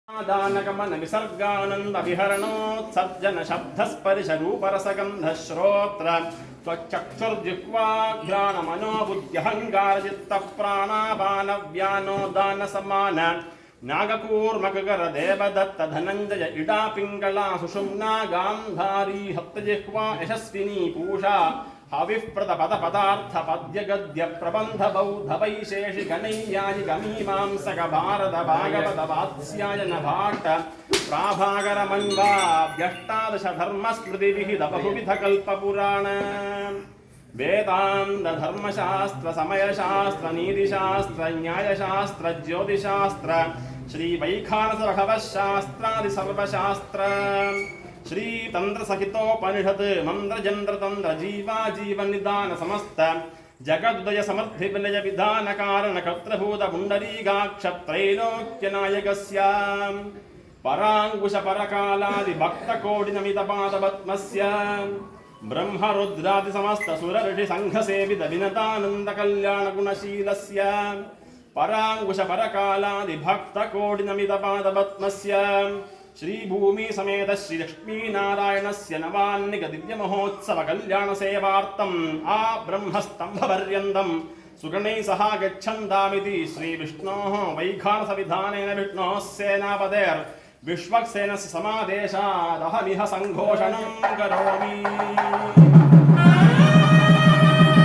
दानगमन विसर्गानंद विहरणोत्सर्जन शब्दस्पर्श रूपरसगंध श्रोत्र त्वचक्षुर्जिह्वा घ्राण मनोबुद्ध्यहंकार चित्त प्राणापान व्यानो दान समान नागकूर्मकर देवदत्त धनंजय इडा पिंगला सुषुम्ना गांधारी हप्तजिह्वा यशस्विनी पूषा हविप्रद पद पदार्थ पद्य गद्य प्रबंध बौद्ध वैशेषिक नैयायिक मीमांसक भारत भागवत वात्स्यायन भाट प्राभाकर मन्वाभ्यष्टादश धर्म स्मृति विहित बहुविध कल्प पुराण वेदांत धर्मशास्त्र समयशास्त्र नीतिशास्त्र न्यायशास्त्र ज्योतिशास्त्र श्री वैखानस भगवशास्त्रादि सर्वशास्त्र श्री तंत्र सहितोपनिषद मंत्र जंत्र तंत्र जीवा जीवन निदान समस्त जगदुदय समर्थि विलय विधान कारण कर्तृभूत पुंडरीकाक्ष त्रैलोक्य नायकस्य परांकुश परकालादि भक्त कोटि नमित पाद पद्मस्य ब्रह्म रुद्रादि समस्त सुर ऋषि संघ सेवित विनतानंद कल्याण गुणशीलस्य परांकुश परकालादि भक्त कोटि नमित पाद पद्मस्य श्री भूमि समेत श्री लक्ष्मी नारायणस्य नवान्निक दिव्य महोत्सव कल्याण सेवार्थम् आ ब्रह्मस्तंभ पर्यन्तम् सुगणैः सह गच्छन्तामिति श्री विष्णोः वैखानस विधानेन विष्णोः सेनापतेर् विश्वक्सेनस्य समादेशात् अहमिह सङ्घोषणं करोमि।